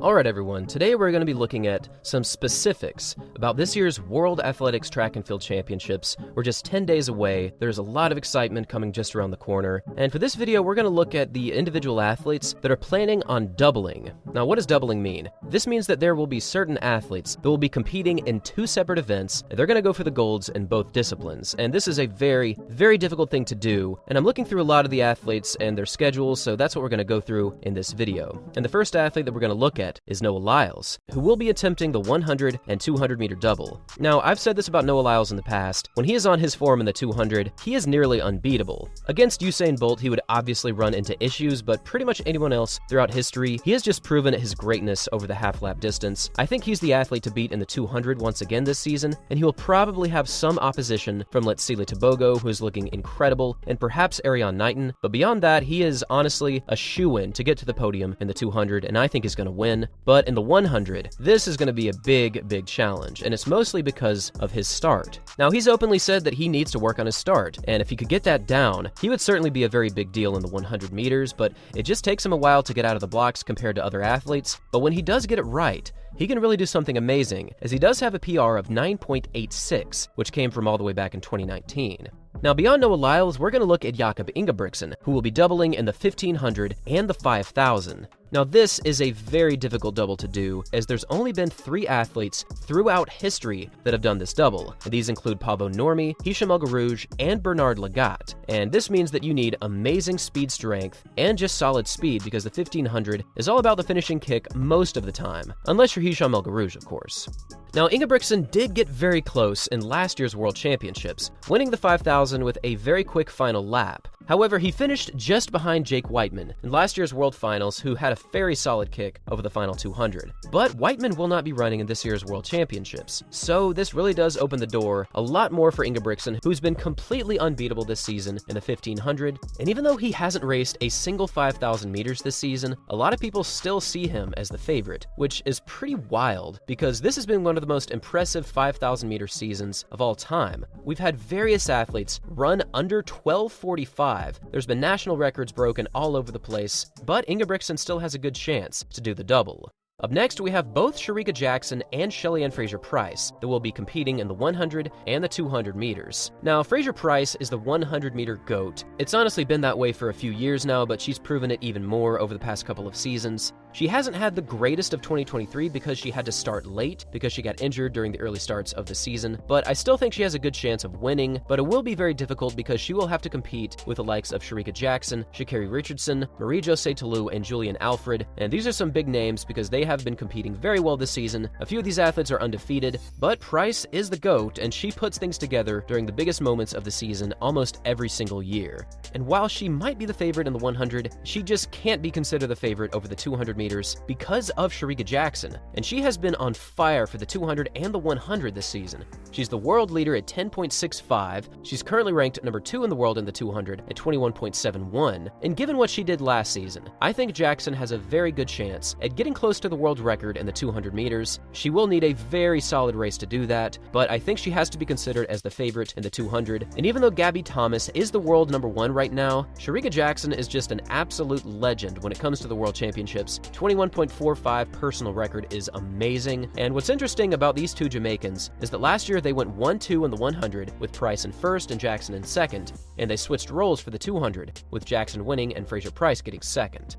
Alright everyone, today we're going to be looking at some specifics about this year's World Athletics Track and Field Championships. We're just 10 days away, there's a lot of excitement coming just around the corner, and for this video we're going to look at the individual athletes that are planning on doubling. Now what does doubling mean? This means that there will be certain athletes that will be competing in two separate events, and they're going to go for the golds in both disciplines, and this is a very, very difficult thing to do, and I'm looking through a lot of the athletes and their schedules, so that's what we're going to go through in this video. And the first athlete that we're going to look at is Noah Lyles, who will be attempting the 100 and 200 meter double. Now, I've said this about Noah Lyles in the past. When he is on his form in the 200, he is nearly unbeatable. Against Usain Bolt, he would obviously run into issues, but pretty much anyone else throughout history, he has just proven his greatness over the half-lap distance. I think he's the athlete to beat in the 200 once again this season, and he will probably have some opposition from Letsile Tebogo, who is looking incredible, and perhaps Ariane Knighton, but beyond that, he is honestly a shoo-in to get to the podium in the 200, and I think he's going to win. But in the 100, this is going to be a big challenge, and it's mostly because of his start. Now, he's openly said that he needs to work on his start, and if he could get that down, he would certainly be a very big deal in the 100 meters, but it just takes him a while to get out of the blocks compared to other athletes. But when he does get it right, he can really do something amazing, as he does have a PR of 9.86, which came from all the way back in 2019. Now, beyond Noah Lyles, we're going to look at Igabrickson, who will be doubling in the 1500 and the 5000. Now, this is a very difficult double to do, as there's only been 3 athletes throughout history that have done this double, and these include Pavo Normie, Hicham El Guerrouj, and Bernard Lagat. And this means that you need amazing speed strength and just solid speed, because the 1500 is all about the finishing kick most of the time, unless you're Hicham El Guerrouj, of course. Now, Igabrickson did get very close in last year's World Championships, winning the 5000 with a very quick final lap. However, he finished just behind Jake Whiteman in last year's World Finals, who had a very solid kick over the final 200. But Whiteman will not be running in this year's World Championships, so this really does open the door a lot more for Igabrickson, who's been completely unbeatable this season in the 1500, and even though he hasn't raced a single 5,000 meters this season, a lot of people still see him as the favorite, which is pretty wild, because this has been one of the most impressive 5,000 meter seasons of all time. We've had various athletes run under 12:45. There's been national records broken all over the place, but Igabrickson still has a good chance to do the double. Up next, we have both Sharika Jackson and Shelly-Ann Fraser Price that will be competing in the 100 and the 200 meters. Now, Fraser Price is the 100-meter GOAT. It's honestly been that way for a few years now, but she's proven it even more over the past couple of seasons. She hasn't had the greatest of 2023 because she had to start late because she got injured during the early starts of the season, but I still think she has a good chance of winning, but it will be very difficult because she will have to compete with the likes of Sharika Jackson, Sha'Carri Richardson, Marie-Josée Tillou, and Julian Alfred, and these are some big names because they have been competing very well this season. A few of these athletes are undefeated, but Price is the GOAT, and she puts things together during the biggest moments of the season almost every single year. And while she might be the favorite in the 100, she just can't be considered the favorite over the 200 meters because of Sharika Jackson, and she has been on fire for the 200 and the 100 this season. She's the world leader at 10.65, she's currently ranked number 2 in the world in the 200 at 21.71, and given what she did last season, I think Jackson has a very good chance at getting close to the world record in the 200 meters. She will need a very solid race to do that, but I think she has to be considered as the favorite in the 200, and even though Gabby Thomas is the world number 1 right now, Sharika Jackson is just an absolute legend when it comes to the World Championships. 21.45 personal record is amazing, and what's interesting about these two Jamaicans is that last year they went 1-2 in the 100 with Price in first and Jackson in second, and they switched roles for the 200 with Jackson winning and Fraser Price getting second.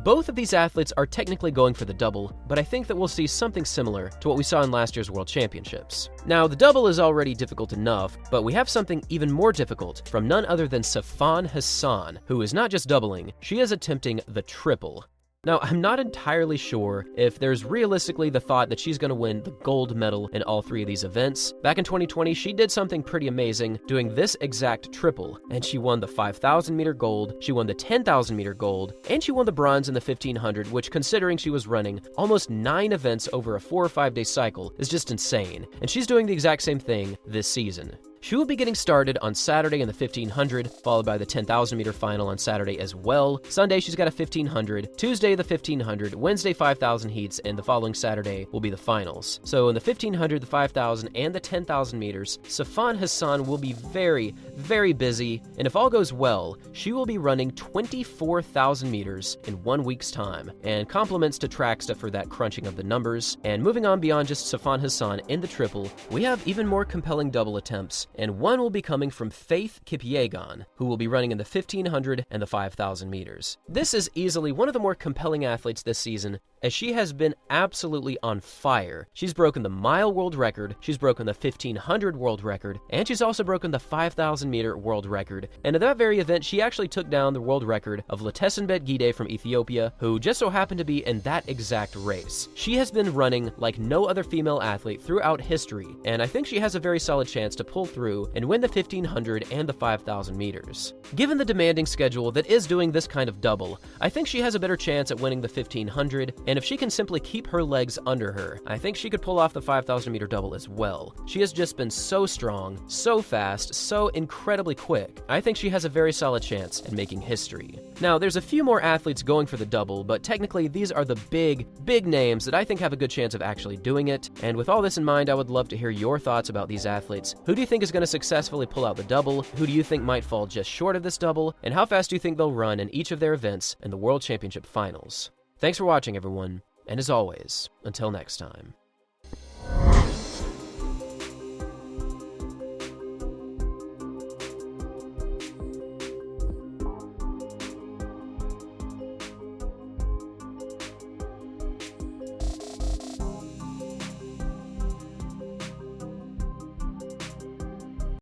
Both of these athletes are technically going for the double, but I think that we'll see something similar to what we saw in last year's World Championships. Now, the double is already difficult enough, but we have something even more difficult from none other than Safan Hassan, who is not just doubling, she is attempting the triple. Now, I'm not entirely sure if there's realistically the thought that she's going to win the gold medal in all 3 of these events. Back in 2020, she did something pretty amazing doing this exact triple, and she won the 5,000 meter gold, she won the 10,000 meter gold, and she won the bronze in the 1500, which, considering she was running almost 9 events over a 4 or 5 day cycle, is just insane. And she's doing the exact same thing this season. She will be getting started on Saturday in the 1500, followed by the 10,000 meter final on Saturday as well. Sunday, she's got a 1500, Tuesday, the 1500, Wednesday, 5,000 heats, and the following Saturday will be the finals. So in the 1500, the 5,000, and the 10,000 meters, Safan Hassan will be very, very busy, and if all goes well, she will be running 24,000 meters in 1 week's time, and compliments to Tracksta for that crunching of the numbers. And moving on beyond just Safan Hassan in the triple, we have even more compelling double attempts, and one will be coming from Faith Kipyegon, who will be running in the 1500 and the 5,000 meters. This is easily one of the more compelling athletes this season, as she has been absolutely on fire. She's broken the mile world record, she's broken the 1500 world record, and she's also broken the 5,000 meter world record. And at that very event, she actually took down the world record of Letesenbet Gide from Ethiopia, who just so happened to be in that exact race. She has been running like no other female athlete throughout history, and I think she has a very solid chance to pull through and win the 1500 and the 5,000 meters. Given the demanding schedule that is doing this kind of double, I think she has a better chance at winning the 1500, and if she can simply keep her legs under her, I think she could pull off the 5,000 meter double as well. She has just been so strong, so fast, so incredibly quick. I think she has a very solid chance at making history. Now, there's a few more athletes going for the double, but technically these are the big names that I think have a good chance of actually doing it. And with all this in mind, I would love to hear your thoughts about these athletes. Who do you think is going to successfully pull out the double? Who do you think might fall just short of this double? And how fast do you think they'll run in each of their events in the World Championship Finals? Thanks for watching, everyone, and as always, until next time.